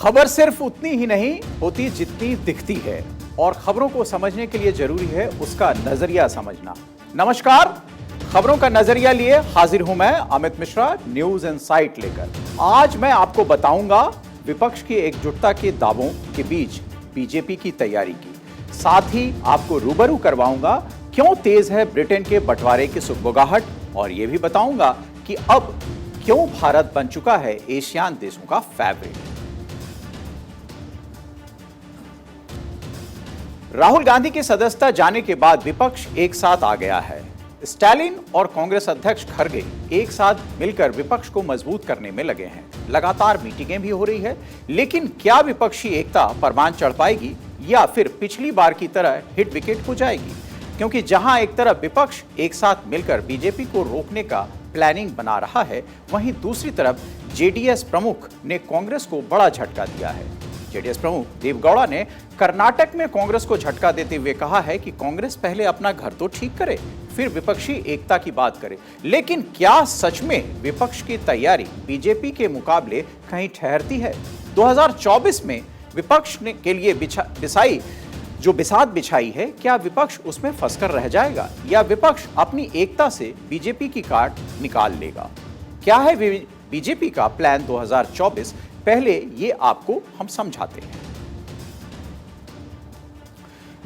खबर सिर्फ उतनी ही नहीं होती जितनी दिखती है, और खबरों को समझने के लिए जरूरी है उसका नजरिया समझना। नमस्कार, खबरों का नजरिया लिए हाजिर हूं मैं अमित मिश्रा, न्यूज इनसाइट लेकर। आज मैं आपको बताऊंगा विपक्ष की एकजुटता के दावों के बीच बीजेपी की तैयारी की, साथ ही आपको रूबरू करवाऊंगा क्यों तेज है ब्रिटेन के बंटवारे की सुगबुगाहट, और यह भी बताऊंगा कि अब क्यों भारत बन चुका है एशियान देशों का फेवरेट। राहुल गांधी की सदस्यता जाने के बाद विपक्ष एक साथ आ गया है। स्टालिन और कांग्रेस अध्यक्ष खड़गे एक साथ मिलकर विपक्ष को मजबूत करने में लगे हैं। लगातार मीटिंगें भी हो रही है, लेकिन क्या विपक्षी एकता परवान चढ़ पाएगी या फिर पिछली बार की तरह हिट विकेट हो जाएगी? क्योंकि जहां एक तरफ विपक्ष एक साथ मिलकर बीजेपी को रोकने का प्लानिंग बना रहा है, वहीं दूसरी तरफ जेडीएस प्रमुख ने कांग्रेस को बड़ा झटका दिया है। जेडीएस प्रमुख देवेगौड़ा ने कर्नाटक में कांग्रेस को झटका देते हुए कहा है कि कांग्रेस पहले अपना घर तो ठीक करे, फिर विपक्षी एकता की बात करे। लेकिन क्या सच में विपक्ष की तैयारी बीजेपी के मुकाबले कहीं ठहरती है? 2024 में विपक्ष ने के लिए बिसात बिछाई है, क्या विपक्ष उसमें फंसकर रह जाएगा या विपक्ष अपनी एकता से बीजेपी की काट निकाल लेगा? क्या है बीजेपी का प्लान 2024? पहले ये आपको हम समझाते हैं।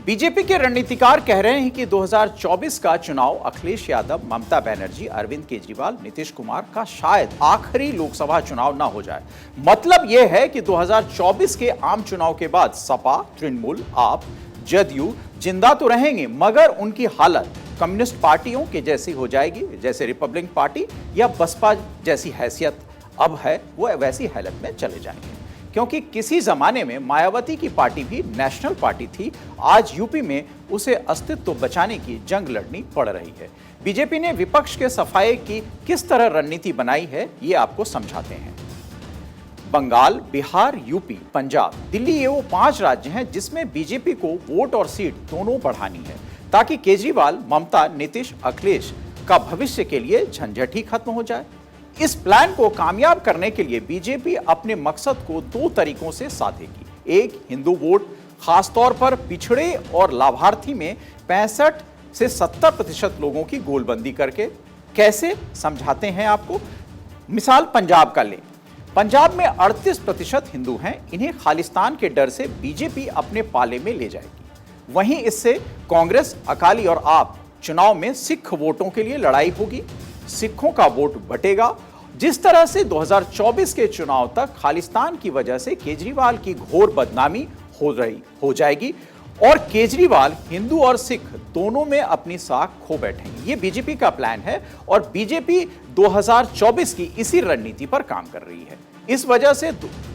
बीजेपी के रणनीतिकार कह रहे हैं कि 2024 का चुनाव अखिलेश यादव, ममता बनर्जी, अरविंद केजरीवाल, नीतीश कुमार का शायद आखिरी लोकसभा चुनाव ना हो जाए। मतलब यह है कि 2024 के आम चुनाव के बाद सपा, तृणमूल, आप, जदयू जिंदा तो रहेंगे, मगर उनकी हालत कम्युनिस्ट पार्टियों के जैसी हो जाएगी, जैसे रिपब्लिकन पार्टी या बसपा जैसी हैसियत अब है, वो वैसी हालत में चले जाएंगे। क्योंकि किसी जमाने में मायावती की पार्टी भी नेशनल पार्टी थी, आज यूपी में उसे अस्तित्व बचाने की जंग लड़नी पड़ रही है। बीजेपी ने विपक्ष के सफाये की किस तरह रणनीति बनाई है, ये आपको समझाते हैं। बंगाल, बिहार, यूपी, पंजाब, दिल्ली, ये वो 5 राज्य हैं जिसमें बीजेपी को वोट और सीट दोनों बढ़ानी है, ताकि केजरीवाल, ममता, नीतीश, अखिलेश का भविष्य के लिए झंझट ही खत्म हो जाए। इस प्लान को कामयाब करने के लिए बीजेपी अपने मकसद को 2 तरीकों से साधेगी। एक, हिंदू वोट, खासतौर पर पिछड़े और लाभार्थी में 65 से 70% लोगों की गोलबंदी करके। कैसे, समझाते हैं आपको। मिसाल पंजाब का लें। पंजाब में 38% हिंदू हैं, इन्हें खालिस्तान के डर से बीजेपी अपने पाले में ले जाएगी। वहीं इससे कांग्रेस, अकाली और आप चुनाव में सिख वोटों के लिए लड़ाई होगी, सिखों का वोट बटेगा। जिस तरह से 2024 के चुनाव तक खालिस्तान की वजह से केजरीवाल की घोर बदनामी हो जाएगी और केजरीवाल हिंदू और सिख दोनों में अपनी साख खो बैठेंगे। ये बीजेपी का प्लान है और बीजेपी 2024 की इसी रणनीति पर काम कर रही है। इस वजह से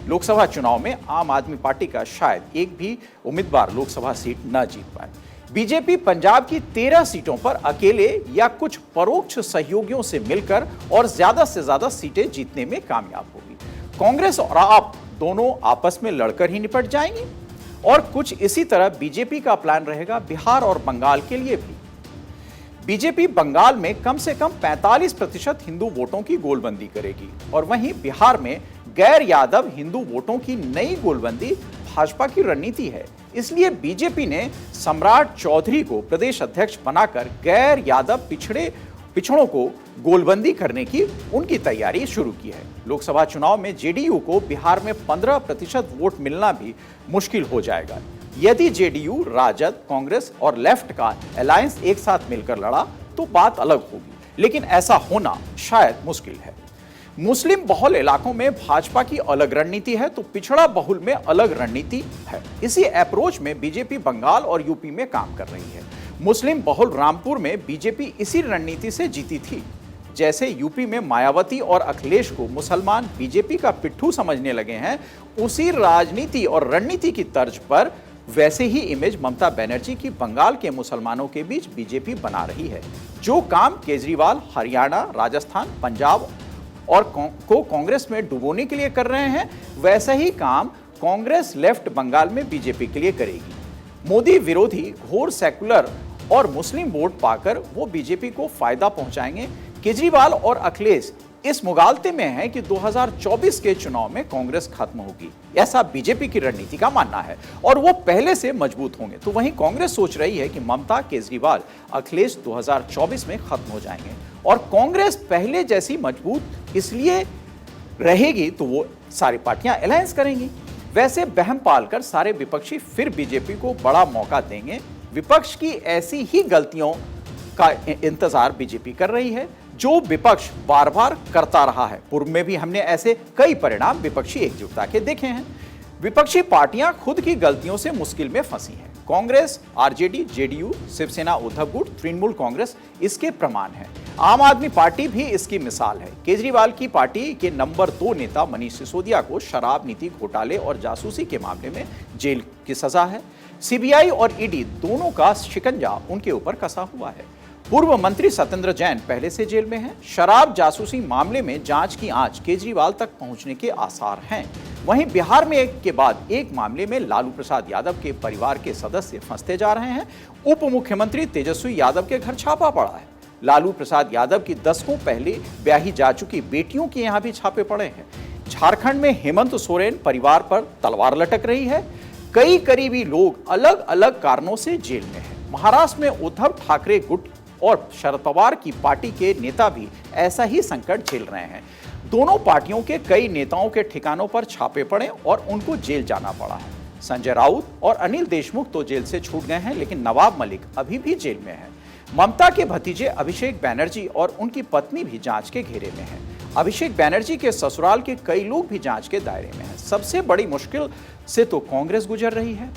लोकसभा चुनाव में आम आदमी पार्टी का शायद एक भी उम्मीदवार लोकसभा सीट न जीत पाए। बीजेपी पंजाब की 13 सीटों पर अकेले या कुछ परोक्ष सहयोगियों से मिलकर और ज्यादा से ज्यादा सीटें जीतने में कामयाब होगी। कांग्रेस और आप दोनों आपस में लड़कर ही निपट जाएंगी। और कुछ इसी तरह बीजेपी का प्लान रहेगा बिहार और बंगाल के लिए भी। बीजेपी बंगाल में कम से कम 45% हिंदू वोटों की गोलबंदी करेगी और वहीं बिहार में गैर यादव हिंदू वोटों की नई गोलबंदी भाजपा की रणनीति है। इसलिए बीजेपी ने सम्राट चौधरी को प्रदेश अध्यक्ष बनाकर गैर यादव पिछड़ों को गोलबंदी करने की उनकी तैयारी शुरू की है। लोकसभा चुनाव में जेडीयू को बिहार में 15% वोट मिलना भी मुश्किल हो जाएगा। यदि जेडीयू, राजद, कांग्रेस और लेफ्ट का अलायंस एक साथ मिलकर लड़ा तो बात अलग होगी, लेकिन ऐसा होना शायद मुश्किल है। मुस्लिम बहुल इलाकों में भाजपा की अलग रणनीति है तो पिछड़ा बहुल में अलग रणनीति है। इसी अप्रोच में बीजेपी बंगाल और यूपी में काम कर रही है। मुस्लिम बहुल रामपुर में बीजेपी इसी रणनीति से जीती थी। जैसे यूपी में मायावती और अखिलेश को मुसलमान बीजेपी का पिट्ठू समझने लगे हैं, उसी राजनीति और रणनीति की तर्ज पर वैसे ही इमेज ममता बनर्जी की बंगाल के मुसलमानों के बीच बीजेपी बना रही है। जो काम केजरीवाल हरियाणा, राजस्थान, पंजाब और को कांग्रेस में डुबोने के लिए कर रहे हैं, वैसा ही काम कांग्रेस लेफ्ट बंगाल में बीजेपी के लिए करेगी। मोदी विरोधी घोर सेकुलर और मुस्लिम वोट पाकर वो बीजेपी को फायदा पहुंचाएंगे। केजरीवाल और अखिलेश इस मुगालते में है कि 2024 के चुनाव में कांग्रेस खत्म होगी, ऐसा बीजेपी की रणनीति का मानना है और वो पहले से मजबूत होंगे। तो वहीं कांग्रेस सोच रही है कि ममता, केजरीवाल, अखिलेश 2024 में खत्म हो जाएंगे और कांग्रेस पहले जैसी मजबूत इसलिए रहेगी तो वो सारी पार्टियां अलायंस करेंगी। वैसे बहम पालकर सारे विपक्षी फिर बीजेपी को बड़ा मौका देंगे। विपक्ष की ऐसी ही गलतियों का इंतजार बीजेपी कर रही है जो विपक्ष बार बार करता रहा है। पूर्व में भी हमने ऐसे कई परिणाम विपक्षी एकजुटता के देखे हैं। विपक्षी पार्टियां खुद की गलतियों से मुश्किल में फंसी हैं। कांग्रेस, आरजेडी, जेडीयू, शिवसेना, उद्धव गुट, तृणमूल कांग्रेस इसके प्रमाण है। आम आदमी पार्टी भी इसकी मिसाल है। केजरीवाल की पार्टी के नंबर 2 नेता मनीष सिसोदिया को शराब नीति घोटाले और जासूसी के मामले में जेल की सजा है। सीबीआई और ईडी दोनों का शिकंजा उनके ऊपर कसा हुआ है। पूर्व मंत्री सत्येंद्र जैन पहले से जेल में हैं। शराब जासूसी मामले में जांच की आंच केजरीवाल तक पहुंचने के आसार हैं। वहीं बिहार में एक के बाद एक मामले में लालू प्रसाद यादव के परिवार के सदस्य फंसते जा रहे हैं। उप मुख्यमंत्री तेजस्वी यादव के घर छापा पड़ा है। लालू प्रसाद यादव की दशकों पहले ब्याही जा चुकी बेटियों के यहां भी छापे पड़े हैं। झारखंड में हेमंत सोरेन परिवार पर तलवार लटक रही है। कई करीबी लोग अलग अलग कारणों से जेल में हैं। महाराष्ट्र में उद्धव ठाकरे गुट और शरद पवार की पार्टी के नेता भी ऐसा ही संकट झेल रहे हैं। दोनों पार्टियों के कई नेताओं के ठिकानों पर छापे पड़े और उनको जेल जाना पड़ा है। संजय राउत और अनिल देशमुख तो जेल से छूट गए हैं, लेकिन नवाब मलिक अभी भी जेल में है। ममता के भतीजे अभिषेक बैनर्जी और उनकी पत्नी भी जांच के घेरे में हैं। अभिषेक बैनर्जी के ससुराल के कई लोग भी जांच के दायरे में हैं। सबसे बड़ी मुश्किल से तो कांग्रेस गुजर रही है।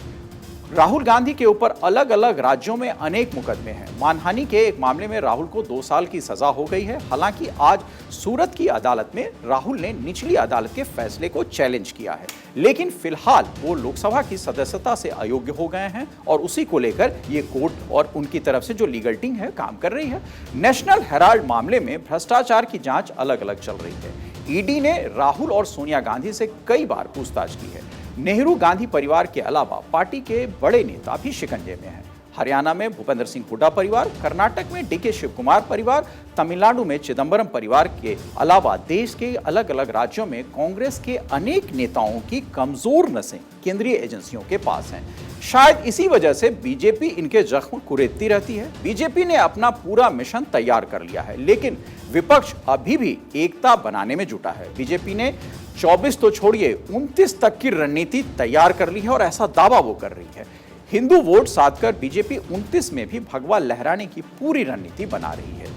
राहुल गांधी के ऊपर अलग अलग राज्यों में अनेक मुकदमे हैं। मानहानि के एक मामले में राहुल को 2 साल की सजा हो गई है। हालांकि आज सूरत की अदालत में राहुल ने निचली अदालत के फैसले को चैलेंज किया है, लेकिन फिलहाल वो लोकसभा की सदस्यता से अयोग्य हो गए हैं और उसी को लेकर ये कोर्ट और उनकी तरफ से जो लीगल टीम है काम कर रही है। नेशनल हेराल्ड मामले में भ्रष्टाचार की जांच अलग अलग चल रही है। ईडी ने राहुल और सोनिया गांधी से कई बार पूछताछ की है। नेहरू गांधी परिवार के अलावा पार्टी के बड़े नेता भी शिकंजे में हैं। हरियाणा में भूपेंद्र सिंह हुड्डा परिवार, कर्नाटक में डीके शिव कुमार परिवार, तमिलनाडु में चिदंबरम परिवार के अलावा देश के अलग अलग राज्यों में कांग्रेस के अनेक नेताओं की कमजोर नसें केंद्रीय एजेंसियों के पास हैं। शायद इसी वजह से बीजेपी इनके जख्म कुरेदती रहती है। बीजेपी ने अपना पूरा मिशन तैयार कर लिया है, लेकिन विपक्ष अभी भी एकता बनाने में जुटा है। बीजेपी ने 24 तो छोड़िए 29 तक की रणनीति तैयार कर ली है और ऐसा दावा वो कर रही है। हिंदू वोट साधकर बीजेपी 29 में भी भगवा लहराने की पूरी रणनीति बना रही है।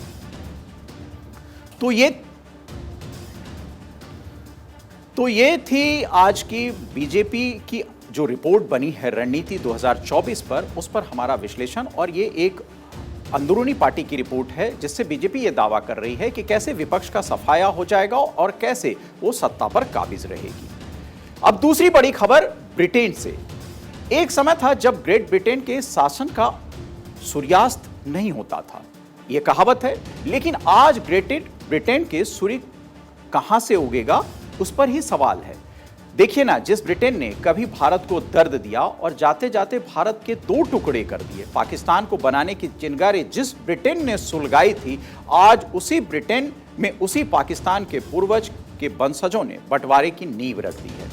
तो ये थी आज की बीजेपी की जो रिपोर्ट बनी है रणनीति 2024 पर, उस पर हमारा विश्लेषण। और ये एक अंदरूनी पार्टी की रिपोर्ट है जिससे बीजेपी ये दावा कर रही है कि कैसे विपक्ष का सफाया हो जाएगा और कैसे वो सत्ता पर काबिज रहेगी। अब दूसरी बड़ी खबर ब्रिटेन से। एक समय था जब ग्रेट ब्रिटेन के शासन का सूर्यास्त नहीं होता था, ये कहावत है, लेकिन आज ग्रेट ब्रिटेन के सूर्य कहां से उगेगा उस पर ही सवाल है। देखिए ना, जिस ब्रिटेन ने कभी भारत को दर्द दिया और जाते जाते भारत के 2 टुकड़े कर दिए, पाकिस्तान को बनाने की चिंगारी जिस ब्रिटेन ने सुलगाई थी, आज उसी ब्रिटेन में उसी पाकिस्तान के पूर्वज के वंशजों ने बंटवारे की नींव रख दी है।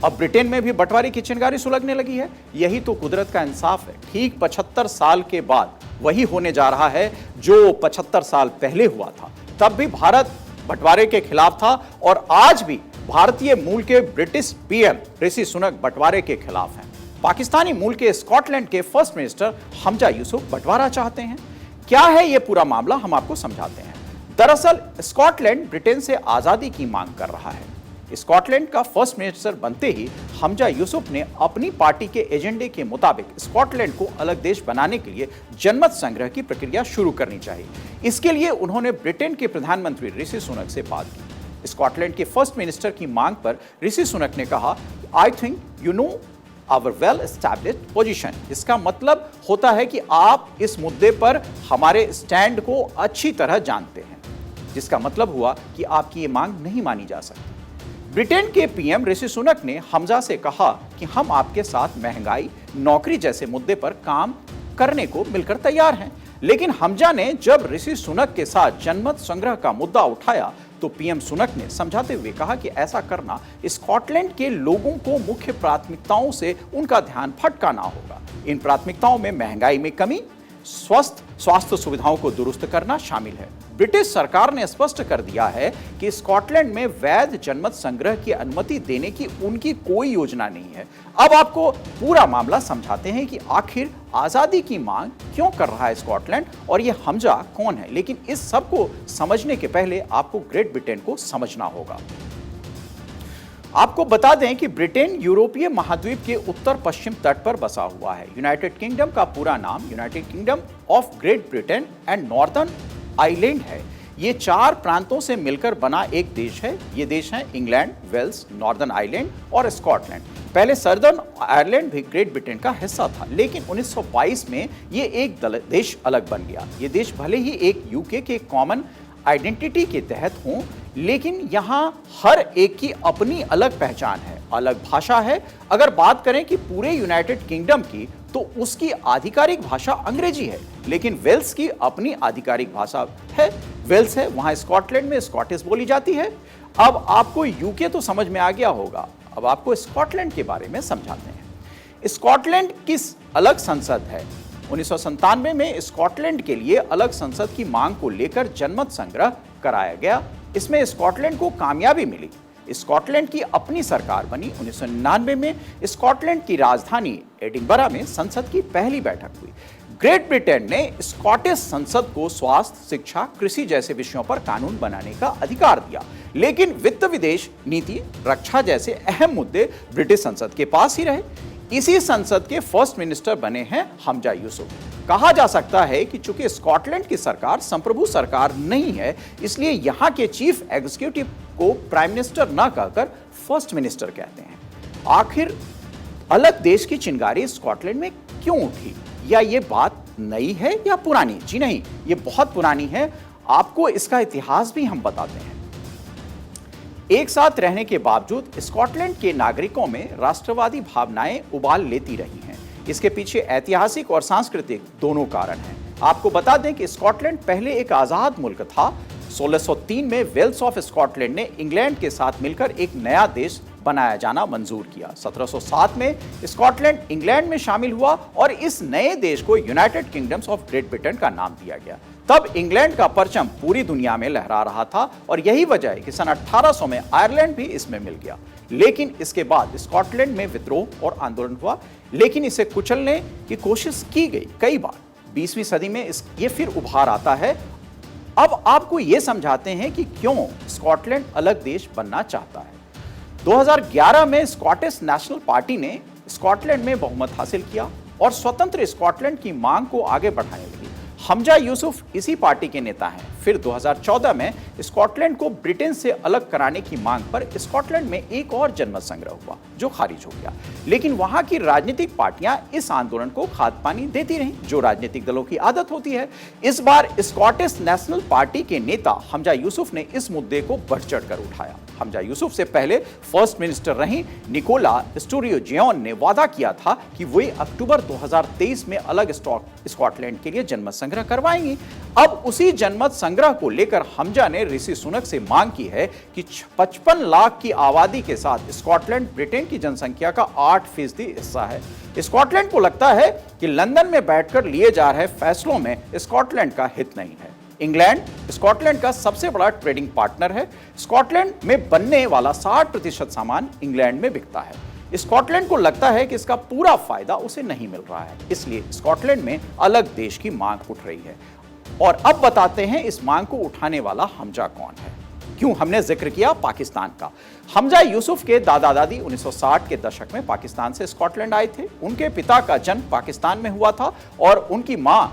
अब ब्रिटेन में भी बंटवारे की चिंगारी सुलगने लगी है। यही तो कुदरत का इंसाफ है। ठीक 75 साल के बाद वही होने जा रहा है जो 75 साल पहले हुआ था। तब भी भारत बंटवारे के खिलाफ था और आज भी भारतीय मूल के ब्रिटिश पीएम ऋषि सुनक बंटवारे के खिलाफ हैं। पाकिस्तानी मूल के स्कॉटलैंड के फर्स्ट मिनिस्टर हमजा यूसुफ बंटवारा चाहते हैं। क्या है यह पूरा मामला, हम आपको समझाते हैं। दरअसल स्कॉटलैंड ब्रिटेन से आजादी की मांग कर रहा है। स्कॉटलैंड का फर्स्ट मिनिस्टर बनते ही हमजा यूसुफ ने अपनी पार्टी के एजेंडे के मुताबिक स्कॉटलैंड को अलग देश बनाने के लिए जनमत संग्रह की प्रक्रिया शुरू करनी चाहिए। इसके लिए उन्होंने ब्रिटेन के प्रधानमंत्री ऋषि सुनक से बात की। स्कॉटलैंड के फर्स्ट मिनिस्टर की मांग पर ऋषि सुनक ने कहा, I think you know our well established position. इसका मतलब होता है कि आप इस मुद्दे पर हमारे स्टैंड को अच्छी तरह जानते हैं, जिसका मतलब हुआ कि आपकी ये मांग नहीं मानी जा सकती। ब्रिटेन के पीएम ऋषि सुनक ने हमजा से कहा कि हम आपके साथ महंगाई, नौकरी जैसे मुद्दे पर काम करने को मिलकर तैयार हैं। लेकिन हमजा ने जब ऋषि सुनक के साथ जनमत संग्रह का मुद्दा उठाया तो पीएम सुनक ने समझाते हुए कहा कि ऐसा करना स्कॉटलैंड के लोगों को मुख्य प्राथमिकताओं से उनका ध्यान भटकाना होगा। इन प्राथमिकताओं में महंगाई में कमी, स्वास्थ्य सुविधाओं को दुरुस्त करना शामिल है। ब्रिटिश सरकार ने स्पष्ट कर दिया है कि स्कॉटलैंड में वैध जनमत संग्रह की अनुमति देने की उनकी कोई योजना नहीं है। अब आपको पूरा मामला समझाते हैं कि आखिर आजादी की मांग क्यों कर रहा है स्कॉटलैंड और ये हमजा कौन है। लेकिन इस सब को समझने के पहले आपको ग्रेट ब्रिटेन को समझना होगा। आपको बता दें कि ब्रिटेन यूरोपीय महाद्वीप के उत्तर पश्चिम तट पर बसा हुआ है। यूनाइटेड किंगडम का पूरा नाम United kingdom of great Britain and northern Ireland है। ये 4 प्रांतों से मिलकर बना एक देश है। ये देश हैं इंग्लैंड, वेल्स, नॉर्दर्न आयरलैंड और स्कॉटलैंड। पहले सदर्न आयरलैंड भी ग्रेट ब्रिटेन का हिस्सा था, लेकिन 1922 में ये एक देश अलग बन गया। ये देश भले ही एक यूके के कॉमन आइडेंटिटी के तहत हों, लेकिन यहाँ हर एक की अपनी अलग पहचान है, अलग भाषा है। अगर बात करें कि पूरे यूनाइटेड किंगडम की, तो उसकी आधिकारिक भाषा अंग्रेजी है, लेकिन वेल्स की अपनी आधिकारिक भाषा है, वेल्स है। वहाँ स्कॉटलैंड में स्कॉटिश बोली जाती है। अब आपको यूके तो समझ में आ गया होगा, अब आपको स्कॉटलैंड के बारे में समझाते हैं। स्कॉटलैंड की अलग संसद है। 1997 में स्कॉटलैंड के लिए अलग संसद की मांग को लेकर जनमत संग्रह कराया गया। इसमें स्कॉटलैंड को कामयाबी मिली। स्कॉटलैंड की अपनी सरकार बनी। 1999 में स्कॉटलैंड की राजधानी एडिनबरा में संसद की पहली बैठक हुई। ग्रेट ब्रिटेन ने स्कॉटिश संसद को स्वास्थ्य, शिक्षा, कृषि जैसे विषयों पर कानून बनाने का अधिकार दिया, लेकिन वित्त, विदेश नीति, रक्षा जैसे अहम मुद्दे ब्रिटिश संसद के पास ही रहे। इसी संसद के फर्स्ट मिनिस्टर बने हैं हमजा यूसुफ। कहा जा सकता है कि चूंकि स्कॉटलैंड की सरकार संप्रभु सरकार नहीं है, इसलिए यहाँ के चीफ एग्जीक्यूटिव को प्राइम मिनिस्टर न कहकर फर्स्ट मिनिस्टर कहते हैं। आखिर अलग देश की चिंगारी स्कॉटलैंड में क्यों उठी? या ये बात नई है या पुरानी? जी नहीं, ये बहुत पुरानी है। आपको इसका इतिहास भी हम बताते हैं। एक साथ रहने के बावजूद स्कॉटलैंड के नागरिकों में राष्ट्रवादी भावनाएं उबाल लेती रही हैं। इसके पीछे ऐतिहासिक और सांस्कृतिक दोनों कारण हैं। आपको बता दें कि स्कॉटलैंड पहले एक आजाद मुल्क था। 1603 में वेल्स ऑफ स्कॉटलैंड ने इंग्लैंड के साथ मिलकर एक नया देश बनाया जाना मंजूर किया। 1707 में स्कॉटलैंड इंग्लैंड में शामिल हुआ और इस नए देश को United kingdoms of great Britain का नाम दिया गया। तब इंग्लैंड का परचम पूरी दुनिया में लहरा रहा था और यही वजह है कि सन 1800 में आयरलैंड भी इसमें मिल गया। लेकिन इसके बाद स्कॉटलैंड में विद्रोह और आंदोलन हुआ, लेकिन इसे कुचलने की कोशिश की गई कई बार। 20वीं सदी में ये फिर उभार आता है। अब आपको ये समझाते हैं कि क्यों स्कॉटलैंड अलग देश बनना चाहता है। 2011 में स्कॉटिश नेशनल पार्टी ने स्कॉटलैंड में बहुमत हासिल किया और स्वतंत्र स्कॉटलैंड की मांग को आगे बढ़ाने लगी। हमजा यूसुफ इसी पार्टी के नेता हैं। फिर 2014 में स्कॉटलैंड को ब्रिटेन से अलग कराने की मांग पर स्कॉटलैंड में एक और जनमत संग्रह हुआ, जो खारिज हो गया। लेकिन वहां की राजनीतिक पार्टियां इस आंदोलन को खाद पानी देती रहीं, जो राजनीतिक दलों की आदत होती है। इस बार स्कॉटिश नेशनल पार्टी के नेता हमजा यूसुफ ने इस मुद्दे को बढ़ चढ़कर उठाया। हमजा यूसुफ से पहले फर्स्ट मिनिस्टर रही निकोला स्टुरियो-जेऑन ने वादा किया था कि वे अक्टूबर 2023 में अलग स्कॉटलैंड के लिए जनमत संग्रह करवाएंगी। अब उसी जनमत संग्रह को लेकर हमजा ने ऋषि सुनक से मांग की है कि 55 लाख की आबादी के साथ स्कॉटलैंड ब्रिटेन की जनसंख्या का 8% हिस्सा है। स्कॉटलैंड को लगता है कि लंदन में बैठकर लिए जा रहे फैसलों में स्कॉटलैंड का हित नहीं है। इंग्लैंड स्कॉटलैंड का सबसे बड़ा ट्रेडिंग पार्टनर है। स्कॉटलैंड में बनने वाला 60% सामान इंग्लैंड में बिकता है। स्कॉटलैंड को लगता है कि इसका पूरा फायदा उसे नहीं मिल रहा है, इसलिए स्कॉटलैंड में अलग देश की मांग उठ रही है। और अब बताते हैं इस मांग को उठाने वाला हमजा कौन है। क्यों हमने जिक्र किया पाकिस्तान का। हमजा यूसुफ के दादा दादी 1960 के दशक में पाकिस्तान से स्कॉटलैंड आए थे। उनके पिता का जन्म पाकिस्तान में हुआ था और उनकी मां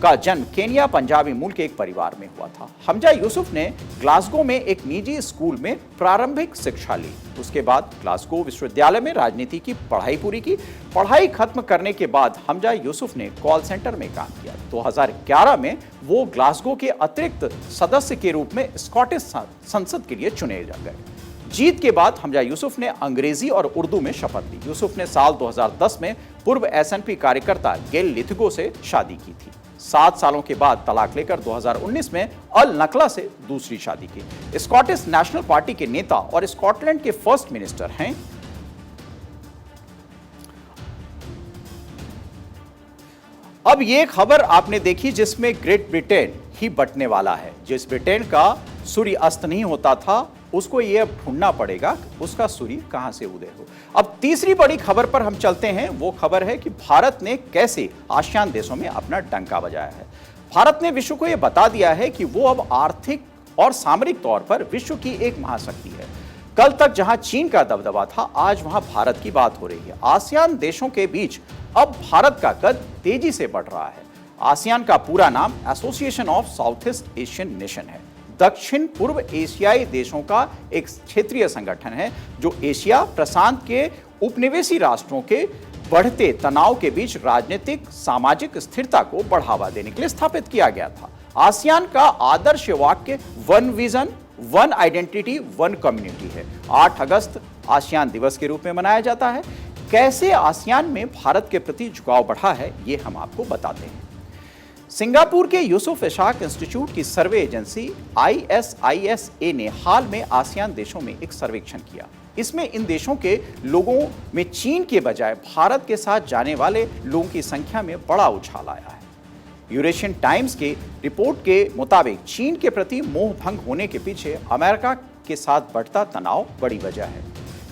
का जन्म केनिया पंजाबी मूल के एक परिवार में हुआ था। हमजा यूसुफ ने ग्लासगो में एक निजी स्कूल में प्रारंभिक शिक्षा ली। उसके बाद ग्लासगो विश्वविद्यालय में राजनीति की पढ़ाई पूरी की। पढ़ाई खत्म करने के बाद हमजा यूसुफ ने कॉल सेंटर में काम किया। 2011 में वो ग्लासगो के अतिरिक्त सदस्य के रूप में स्कॉटिश संसद के लिए चुने गए। जीत के बाद हमजा यूसुफ ने अंग्रेजी और उर्दू में शपथ ली। यूसुफ ने साल 2010 में पूर्व एसएनपी कार्यकर्ता गेल लिथगो से शादी की थी। 7 सालों के बाद तलाक लेकर 2019 में अल नकला से दूसरी शादी की। स्कॉटिश नेशनल पार्टी के नेता और स्कॉटलैंड के फर्स्ट मिनिस्टर हैं। अब ये खबर आपने देखी जिसमें ग्रेट ब्रिटेन ही बंटने वाला है। जिस ब्रिटेन का सूर्य अस्त नहीं होता था उसको ये अब ढूंढना पड़ेगा उसका सूर्य कहां से उदय हो। अब तीसरी बड़ी खबर पर हम चलते हैं। वो खबर है कि भारत ने कैसे आसियान देशों में अपना डंका बजाया है। भारत ने विश्व को यह बता दिया है कि वो अब आर्थिक और सामरिक तौर पर विश्व की एक महाशक्ति है। कल तक जहां चीन का दबदबा था, आज वहां भारत की बात हो रही है। आसियान देशों के बीच अब भारत का कद तेजी से बढ़ रहा है। आसियान का पूरा नाम association of south east Asian nation है। दक्षिण पूर्व एशियाई देशों का एक क्षेत्रीय संगठन है जो एशिया प्रशांत के उपनिवेशी राष्ट्रों के बढ़ते तनाव के बीच राजनीतिक सामाजिक स्थिरता को बढ़ावा देने के लिए स्थापित किया गया था। आसियान का आदर्श वाक्य one vision, one identity, one community है। 8 अगस्त आसियान दिवस के रूप में मनाया जाता है। कैसे आसियान में भारत के प्रति झुकाव बढ़ा है ये हम आपको बताते हैं। सिंगापुर के यूसुफ इशाक इंस्टीट्यूट की सर्वे एजेंसी ISISA ने हाल में आसियान देशों में एक सर्वेक्षण किया। इसमें इन देशों के लोगों में चीन के बजाय भारत के साथ जाने वाले लोगों की संख्या में बड़ा उछाल आया है। यूरेशियन टाइम्स के रिपोर्ट के मुताबिक चीन के प्रति मोह भंग होने के पीछे अमेरिका के साथ बढ़ता तनाव बड़ी वजह है।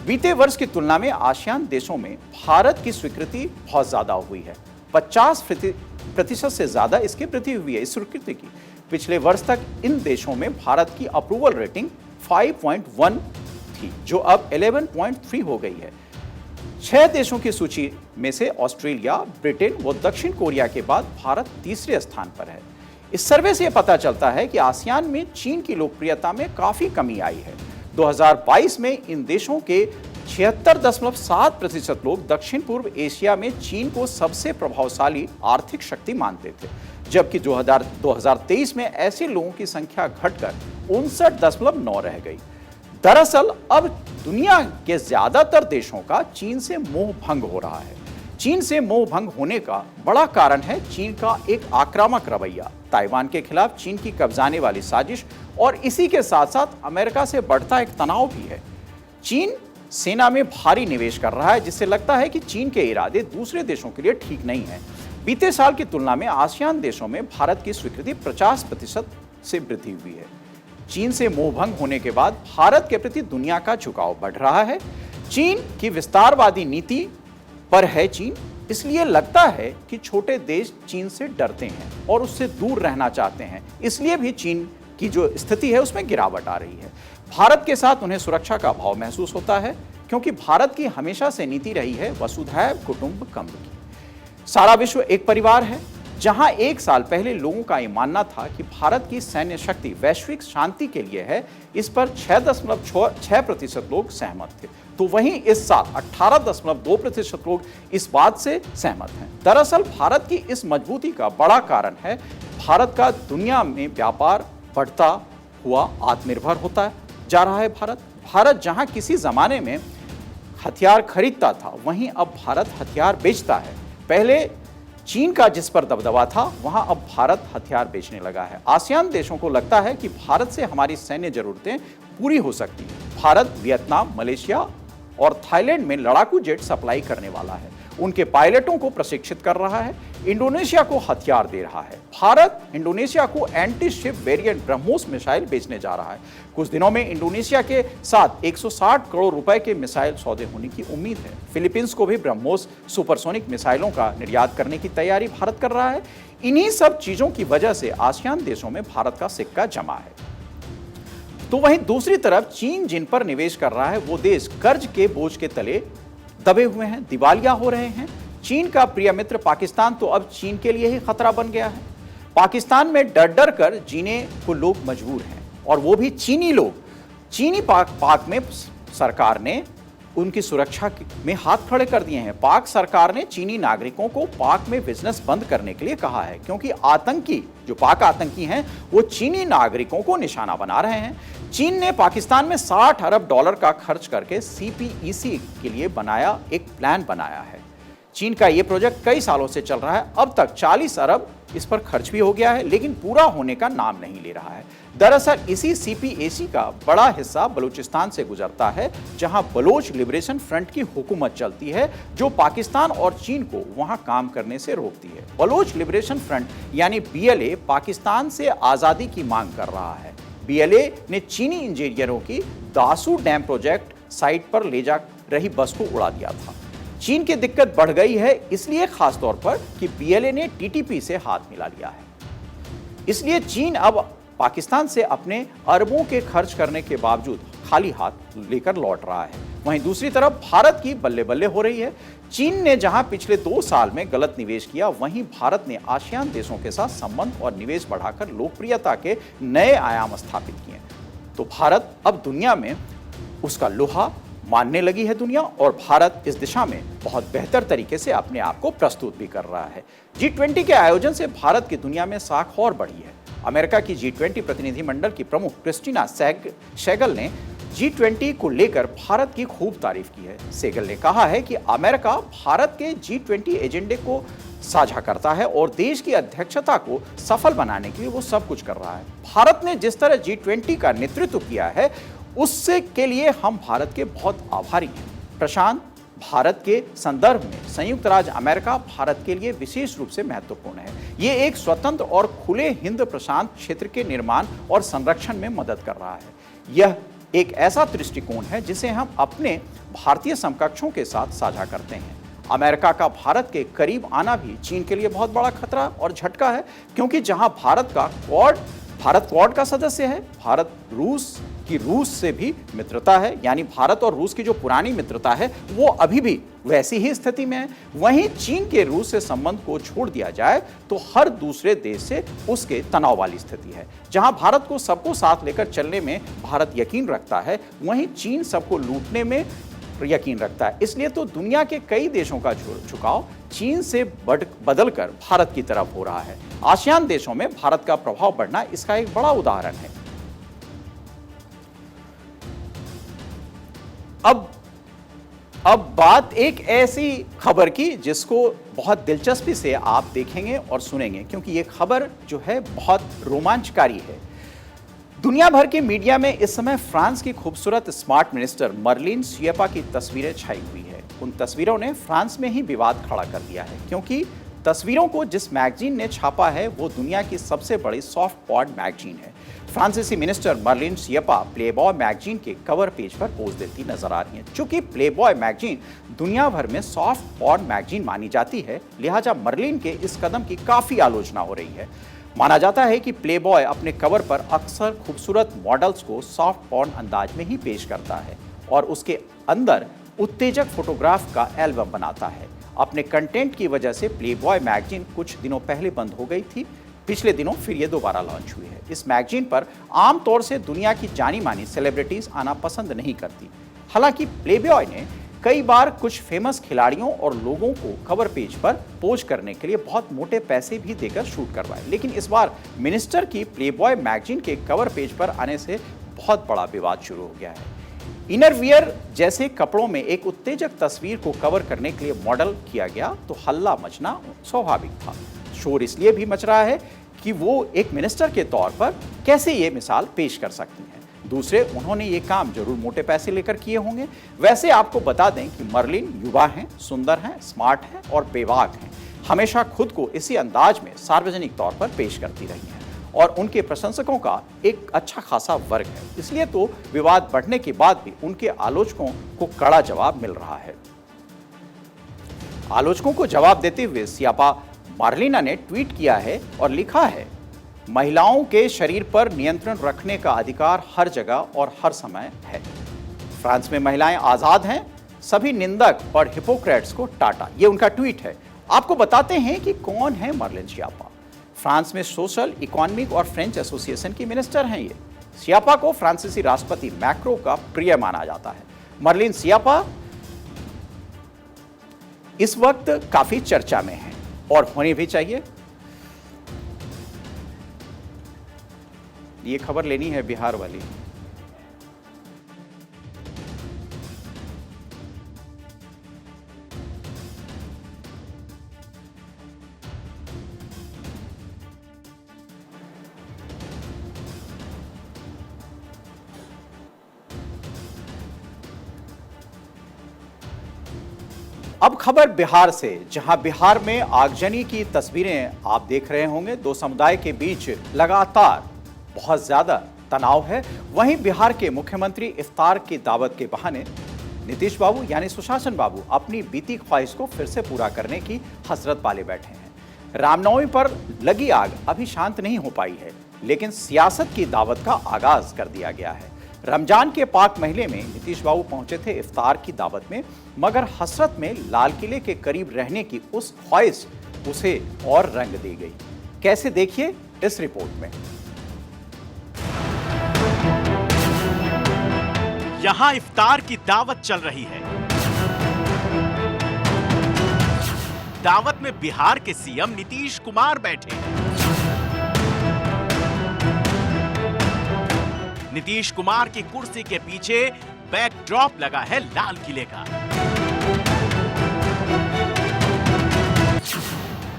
बीते वर्ष की तुलना में आसियान देशों में भारत की स्वीकृति बहुत ज्यादा हुई है। 50% से ज्यादा इसके प्रति हुई है इस स्वीकृति की। पिछले वर्ष तक इन देशों में भारत की अप्रूवल रेटिंग 5.1 थी जो अब 11.3 हो गई है। 6 देशों की सूची में से ऑस्ट्रेलिया, ब्रिटेन व दक्षिण कोरिया के बाद भारत तीसरे स्थान पर है। इस सर्वे से पता चलता है कि आसियान में चीन की लोकप्रियता में काफी कमी आई है। 2022 में इन देशों के 76.7% लोग दक्षिण पूर्व एशिया में चीन को सबसे प्रभावशाली आर्थिक शक्ति मानते थे, जबकि 2023 में ऐसे लोगों की संख्या घटकर 59.9 रह गई। दरअसल अब दुनिया के ज्यादातर देशों का चीन से मोह भंग हो रहा है। चीन से मोह भंग होने का बड़ा कारण है चीन का एक आक्रामक रवैया, ताइवान के खिलाफ चीन की कब्जाने वाली साजिश और इसी के साथ साथ अमेरिका से बढ़ता एक तनाव भी है। चीन सेना में भारी निवेश कर रहा है जिससे लगता है कि चीन के इरादे दूसरे देशों के लिए ठीक नहीं है। बीते साल की तुलना में आसियान देशों में भारत की स्वीकृति 50% से वृद्धि हुई है। चीन से मोह भंग होने के बाद भारत के प्रति दुनिया का झुकाव बढ़ रहा है। चीन की विस्तारवादी नीति पर है चीन, इसलिए लगता है कि छोटे देश चीन से डरते हैं और उससे दूर रहना चाहते हैं। इसलिए भी चीन की जो स्थिति है उसमें गिरावट आ रही है। भारत के साथ उन्हें सुरक्षा का भाव महसूस होता है क्योंकि भारत की हमेशा से नीति रही है वसुधैव कुटुंबकम की। सारा विश्व एक परिवार है। जहां 1 साल पहले लोगों का यह मानना था कि भारत की सैन्य शक्ति वैश्विक शांति के लिए है, इस पर 6.6% लोग सहमत थे, तो वहीं इस साल 18.2% लोग इस बात से सहमत हैं। दरअसल भारत की इस मजबूती का बड़ा कारण है भारत का दुनिया में व्यापार बढ़ता हुआ आत्मनिर्भर होता जा रहा है। भारत जहां किसी जमाने में हथियार खरीदता था, वहीं अब भारत हथियार बेचता है। पहले चीन का जिस पर दबदबा था, वहां अब भारत हथियार बेचने लगा है। आसियान देशों को लगता है कि भारत से हमारी सैन्य जरूरतें पूरी हो सकती हैं। भारत वियतनाम, मलेशिया और थाईलैंड में लड़ाकू जेट सप्लाई करने वाला है, उनके पायलटों को प्रशिक्षित कर रहा है, इंडोनेशिया को हथियार दे रहा है। भारत इंडोनेशिया को anti ship variant BrahMos missile बेचने जा रहा है। कुछ दिनों में इंडोनेशिया के साथ 160 करोड़ रुपए के मिसाइल सौदे होने की उम्मीद है। फिलीपींस को भी ब्रह्मोस सुपरसोनिक मिसाइलों का निर्यात करने की तैयारी भारत कर रहा है। इन्हीं सब चीजों की वजह से आसियान देशों में भारत का सिक्का जमा है। तो वहीं दूसरी तरफ चीन जिन पर निवेश कर रहा है वो देश कर्ज के बोझ के तले दबे हुए हैं, दिवालिया हो रहे हैं। चीन का प्रिय मित्र पाकिस्तान तो अब चीन के लिए ही खतरा बन गया है। पाकिस्तान में डर डर कर जीने को लोग मजबूर हैं और वो भी चीनी लोग। चीनी पाक में सरकार ने उनकी सुरक्षा में हाथ खड़े कर दिए हैं। पाक सरकार ने चीनी नागरिकों को पाक में बिजनेस बंद करने के लिए कहा है क्योंकि आतंकी जो पाक आतंकी हैं वो चीनी नागरिकों को निशाना बना रहे हैं। चीन ने पाकिस्तान में $60 अरब का खर्च करके CPEC के लिए एक प्लान बनाया है। चीन का ये प्रोजेक्ट कई सालों से चल रहा है। अब तक 40 अरब इस पर खर्च भी हो गया है, लेकिन पूरा होने का नाम नहीं ले रहा है। दरअसल इसी सीपीएसी का बड़ा हिस्सा बलूचिस्तान से गुजरता है, जहां बलोच लिबरेशन फ्रंट की हुकूमत चलती है, जो पाकिस्तान और चीन को वहां काम करने से रोकती है। बलोच लिबरेशन फ्रंट यानी बीएलए पाकिस्तान से आजादी की मांग कर रहा है। बीएलए ने चीनी इंजीनियरों की दासू डैम प्रोजेक्ट साइट पर ले जा रही बस को उड़ा दिया था। चीन की दिक्कत बढ़ गई है, इसलिए खास तौर पर कि बीएलए ने टीटीपी से हाथ मिला लिया है। इसलिए चीन अब पाकिस्तान से अपने अरबों के खर्च करने के बावजूद खाली हाथ लेकर लौट रहा है। वहीं दूसरी तरफ भारत की बल्ले बल्ले हो रही है। चीन ने जहां पिछले 2 साल में गलत निवेश किया, वहीं भारत ने आसियान देशों के साथ संबंध और निवेश बढ़ाकर लोकप्रियता के नए आयाम स्थापित किए। तो भारत अब दुनिया में उसका लोहा मानने लगी है दुनिया, और भारत इस दिशा में बहुत बेहतर तरीके से अपने आप को प्रस्तुत भी कर रहा है। G20 के आयोजन से भारत की दुनिया में साख और बढ़ी है। अमेरिका की G20 प्रतिनिधिमंडल की प्रमुख क्रिस्टीना सेगल ने G20 को लेकर भारत की खूब तारीफ की है। सेगल ने कहा है कि अमेरिका भारत के G20 एजेंडे को साझा करता है और देश की अध्यक्षता को सफल बनाने के लिए वो सब कुछ कर रहा है। भारत ने जिस तरह G20 का नेतृत्व किया है, उससे के लिए हम भारत के बहुत आभारी हैं। प्रशांत भारत के संदर्भ में संयुक्त राज्य अमेरिका भारत के लिए विशेष रूप से महत्वपूर्ण है। ये एक स्वतंत्र और खुले हिंद प्रशांत क्षेत्र के निर्माण और संरक्षण में मदद कर रहा है। यह एक ऐसा दृष्टिकोण है जिसे हम अपने भारतीय समकक्षों के साथ साझा करते हैं। अमेरिका का भारत के करीब आना भी चीन के लिए बहुत बड़ा खतरा और झटका है, क्योंकि जहां भारत क्वाड का सदस्य है, भारत रूस से भी मित्रता है, यानी भारत और रूस की जो पुरानी मित्रता है वो अभी भी वैसी ही स्थिति में है। वहीं चीन के रूस से संबंध को छोड़ दिया जाए तो हर दूसरे देश से उसके तनाव वाली स्थिति है। जहां भारत को सबको साथ लेकर चलने में भारत यकीन रखता है, वहीं चीन सबको लूटने में यकीन रखता है। इसलिए तो दुनिया के कई देशों का झुकाव चीन से बदलकर भारत की तरफ हो रहा है। आसियान देशों में भारत का प्रभाव बढ़ना इसका एक बड़ा उदाहरण है। अब बात एक ऐसी खबर की जिसको बहुत दिलचस्पी से आप देखेंगे और सुनेंगे, क्योंकि ये खबर जो है बहुत रोमांचकारी है। दुनिया भर के मीडिया में इस समय फ्रांस की खूबसूरत स्मार्ट मिनिस्टर मरलीन शिएपा की तस्वीरें छाई हुई है। उन तस्वीरों ने फ्रांस में ही विवाद खड़ा कर दिया है, क्योंकि तस्वीरों को जिस मैगजीन ने छापा है वो दुनिया की सबसे बड़ी सॉफ्ट पॉर्न मैगजीन है। फ्रांसीसी मिनिस्टर मरलीन शिएपा प्लेबॉय मैगजीन के कवर पेज पर पोज देती नजर आ रही हैं। चूंकि प्लेबॉय मैगजीन दुनिया भर में सॉफ्ट पॉर्न मैगजीन मानी जाती है, लिहाजा मरलीन के इस कदम की काफी आलोचना हो रही है। माना जाता है कि प्लेबॉय अपने कवर पर अक्सर खूबसूरत मॉडल्स को सॉफ्ट पॉर्न अंदाज में ही पेश करता है और उसके अंदर उत्तेजक फोटोग्राफ का एल्बम बनाता है। अपने कंटेंट की वजह से प्लेबॉय मैगजीन कुछ दिनों पहले बंद हो गई थी। पिछले दिनों फिर ये दोबारा लॉन्च हुई है। इस मैगजीन पर आमतौर से दुनिया की जानी मानी सेलिब्रिटीज आना पसंद नहीं करती। हालांकि प्लेबॉय ने कई बार कुछ फेमस खिलाड़ियों और लोगों को कवर पेज पर पोज करने के लिए बहुत मोटे पैसे भी देकर शूट करवाए, लेकिन इस बार मिनिस्टर की प्लेबॉय मैगजीन के कवर पेज पर आने से बहुत बड़ा विवाद शुरू हो गया है। इनरवियर जैसे कपड़ों में एक उत्तेजक तस्वीर को कवर करने के लिए मॉडल किया गया तो हल्ला मचना स्वाभाविक था। शोर इसलिए भी मच रहा है कि वो एक मिनिस्टर के तौर पर कैसे ये मिसाल पेश कर सकती हैं। दूसरे, उन्होंने ये काम जरूर मोटे पैसे लेकर किए होंगे। वैसे आपको बता दें कि मरलीन युवा हैं, सुंदर हैं, स्मार्ट हैं और बेबाक हैं। हमेशा खुद को इसी अंदाज में सार्वजनिक तौर पर पेश करती रही हैं और उनके प्रशंसकों का एक अच्छा खासा वर्ग है। इसलिए तो विवाद बढ़ने के बाद भी उनके आलोचकों को कड़ा जवाब मिल रहा है। आलोचकों को जवाब देते हुए शिएपा मार्लिना ने ट्वीट किया है और लिखा है, महिलाओं के शरीर पर नियंत्रण रखने का अधिकार हर जगह और हर समय है। फ्रांस में महिलाएं आजाद हैं, सभी निंदक और हिपोक्रेट्स को टाटा। ये उनका ट्वीट है। आपको बताते हैं कि कौन है मरलीन शिएपा। फ्रांस में सोशल, इकोनॉमिक और फ्रेंच एसोसिएशन की मिनिस्टर हैं ये। शिएपा को फ्रांसीसी राष्ट्रपति मैक्रो का प्रिय माना जाता है। मरलीन शिएपा इस वक्त काफी चर्चा में है और होनी भी चाहिए। ये खबर लेनी है बिहार वाली। अब खबर बिहार से, जहां बिहार में आगजनी की तस्वीरें आप देख रहे होंगे। दो समुदाय के बीच लगातार बहुत ज्यादा तनाव है। वहीं बिहार के मुख्यमंत्री इफ्तार की दावत के बहाने नीतीश बाबू यानी सुशासन बाबू अपनी बीती ख्वाहिश को फिर से पूरा करने की हसरत पाले बैठे हैं। रामनवमी पर लगी आग अभी शांत नहीं हो पाई है, लेकिन सियासत की दावत का आगाज कर दिया गया है। रमजान के पाक महीने में नीतीश बाबू पहुंचे थे इफ्तार की दावत में, मगर हसरत में लाल किले के करीब रहने की उस ख्वाहिश उसे और रंग दे गई। कैसे, देखिए इस रिपोर्ट में। यहां इफ्तार की दावत चल रही है। दावत में बिहार के सीएम नीतीश कुमार बैठे हैं। नीतीश कुमार की कुर्सी के पीछे बैकड्रॉप लगा है लाल किले का,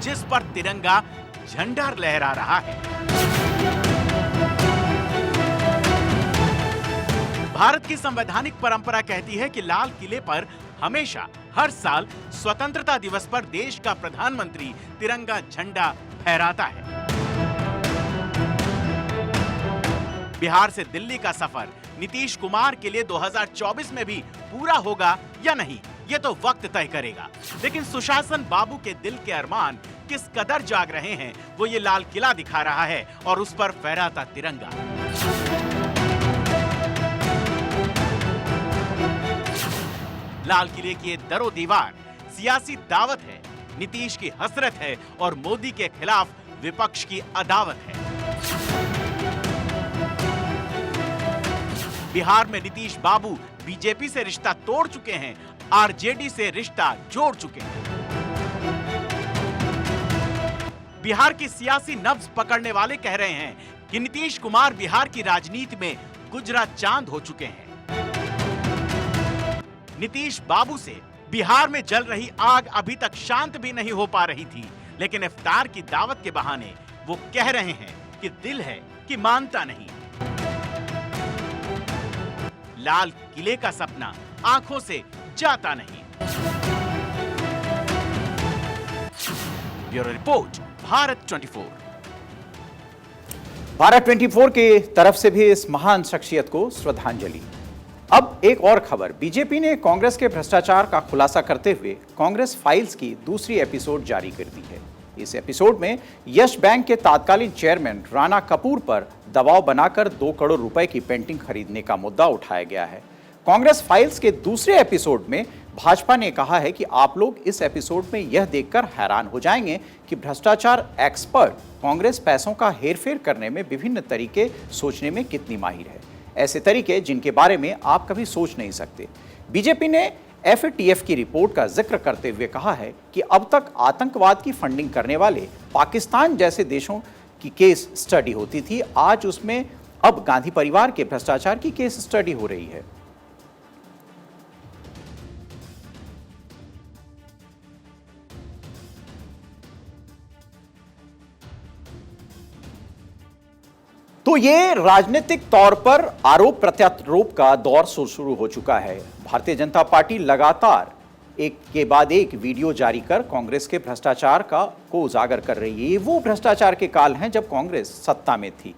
जिस पर तिरंगा झंडा लहरा रहा है। भारत की संवैधानिक परंपरा कहती है कि लाल किले पर हमेशा हर साल स्वतंत्रता दिवस पर देश का प्रधानमंत्री तिरंगा झंडा फहराता है। बिहार से दिल्ली का सफर नीतीश कुमार के लिए 2024 में भी पूरा होगा या नहीं, ये तो वक्त तय करेगा। लेकिन सुशासन बाबू के दिल के अरमान किस कदर जाग रहे हैं, वो ये लाल किला दिखा रहा है और उस पर फहराता तिरंगा। लाल किले की ये दरो दीवार सियासी दावत है, नीतीश की हसरत है और मोदी के खिलाफ विपक्ष की अदावत है। बिहार में नीतीश बाबू बीजेपी से रिश्ता तोड़ चुके हैं, आरजेडी से रिश्ता जोड़ चुके हैं। बिहार की सियासी नब्ज पकड़ने वाले कह रहे हैं कि नीतीश कुमार बिहार की राजनीति में गुजरात चांद हो चुके हैं। नीतीश बाबू से बिहार में जल रही आग अभी तक शांत भी नहीं हो पा रही थी, लेकिन इफ्तार की दावत के बहाने वो कह रहे हैं कि दिल है कि मानता नहीं। लाल किले का सपना आंखों से जाता नहीं। Bureau report, Bharat 24। भारत 24 की तरफ से भी इस महान शख्सियत को श्रद्धांजलि। अब एक और खबर, बीजेपी ने कांग्रेस के भ्रष्टाचार का खुलासा करते हुए कांग्रेस फाइल्स की दूसरी एपिसोड जारी कर दी है। इस एपिसोड में यश बैंक के तत्कालीन चेयरमैन राणा कपूर पर दबाव बनाकर 2 करोड़ रुपए की पेंटिंग खरीदने का मुद्दा उठाया गया है। कांग्रेस फाइल्स के दूसरे एपिसोड में भाजपा ने कहा है कि आप लोग इस एपिसोड में यह देखकर हैरान हो जाएंगे कि भ्रष्टाचार एक्सपर्ट कांग्रेस पैसों का हेरफेर करने में विभिन्न तरीके सोचने में कितनी माहिर है, ऐसे तरीके जिनके बारे में आप कभी सोच नहीं सकते। बीजेपी ने एफएटीएफ की रिपोर्ट का जिक्र करते हुए कहा है कि अब तक आतंकवाद की फंडिंग करने वाले पाकिस्तान जैसे देशों की केस स्टडी होती थी, आज उसमें अब गांधी परिवार के भ्रष्टाचार की केस स्टडी हो रही है। तो ये राजनीतिक तौर पर आरोप प्रत्यारोप का दौर शुरू हो चुका है। भारतीय जनता पार्टी लगातार एक के बाद एक वीडियो जारी कर कांग्रेस के भ्रष्टाचार को उजागर कर रही है। ये वो भ्रष्टाचार के काल हैं जब कांग्रेस सत्ता में थी,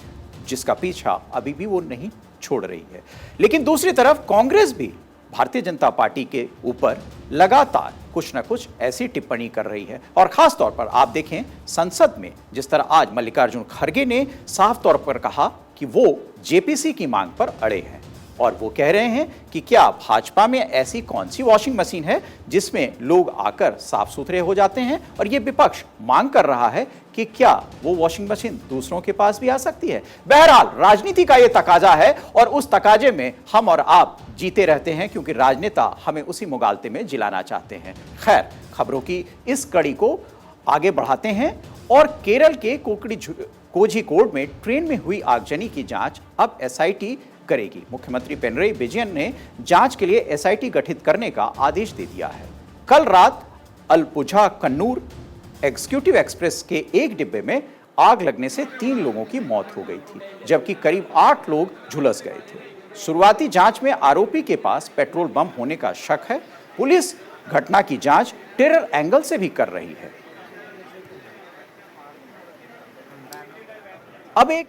जिसका पीछा अभी भी वो नहीं छोड़ रही है। लेकिन दूसरी तरफ कांग्रेस भी भारतीय जनता पार्टी के ऊपर लगातार कुछ न कुछ ऐसी टिप्पणी कर रही है। और खास तौर पर आप देखें संसद में जिस तरह आज मल्लिकार्जुन खड़गे ने साफ तौर पर कहा कि वो जेपीसी की मांग पर अड़े हैं, और वो कह रहे हैं कि क्या भाजपा में ऐसी कौन सी वॉशिंग मशीन है जिसमें लोग आकर साफ सुथरे हो जाते हैं, और ये विपक्ष मांग कर रहा है कि क्या वो वॉशिंग मशीन दूसरों के पास भी आ सकती है। बहरहाल राजनीति का ये तकाजा है और उस तकाजे में हम और आप जीते रहते हैं, क्योंकि राजनेता हमें उसी मुगालते में जिलाना चाहते हैं। खैर, खबरों की इस कड़ी को आगे बढ़ाते हैं और केरल के कोझिकोड में ट्रेन में हुई आगजनी की जांच अब एसआईटी करेगी। मुख्यमंत्री पिनरई विजयन ने जांच के लिए एसआईटी गठित करने का आदेश दे दिया है। कल रात अलपुझा कन्नूर एग्जीक्यूटिव एक्सप्रेस के एक डिब्बे में आग लगने से 3 लोगों की मौत हो गई थी, जबकि करीब 8 लोग झुलस गए थे। शुरुआती जांच में आरोपी के पास पेट्रोल बम होने का शक है। पुलिस घटना की जांच टेरर एंगल से भी कर रही है। अब एक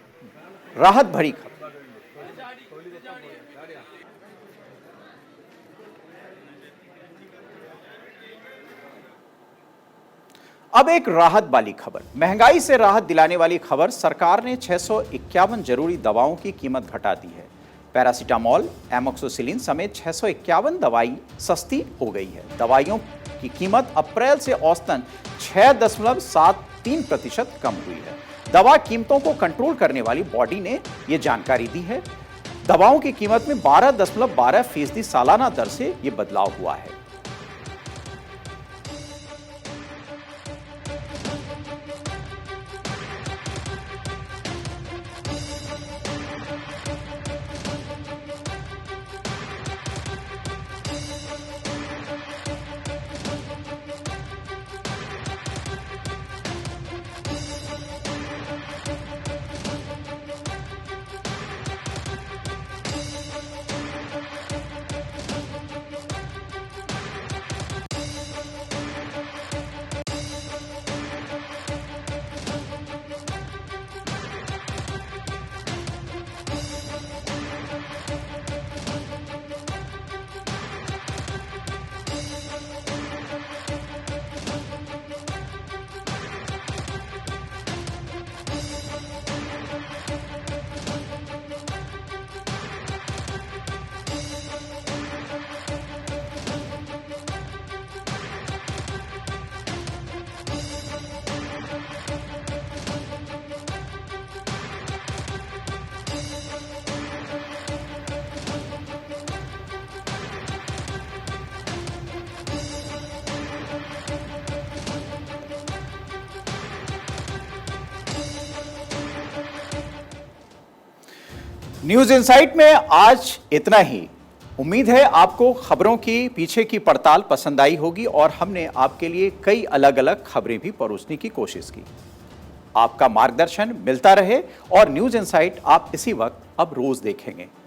राहत भरी खबर। अब एक राहत वाली खबर, महंगाई से राहत दिलाने वाली खबर। सरकार ने 651 जरूरी दवाओं की कीमत घटा दी है। पैरासीटामोल, एमोक्सिसिलिन समेत 651 दवाई सस्ती हो गई है। दवाइयों की कीमत अप्रैल से औसतन 6.73% कम हुई है। दवा कीमतों को कंट्रोल करने वाली बॉडी ने यह जानकारी दी है। दवाओं की कीमत में 12.12% सालाना दर से यह बदलाव हुआ है। न्यूज इनसाइट में आज इतना ही। उम्मीद है आपको खबरों की पीछे की पड़ताल पसंद आई होगी और हमने आपके लिए कई अलग अलग खबरें भी परोसने की कोशिश की। आपका मार्गदर्शन मिलता रहे और न्यूज इनसाइट आप इसी वक्त अब रोज देखेंगे।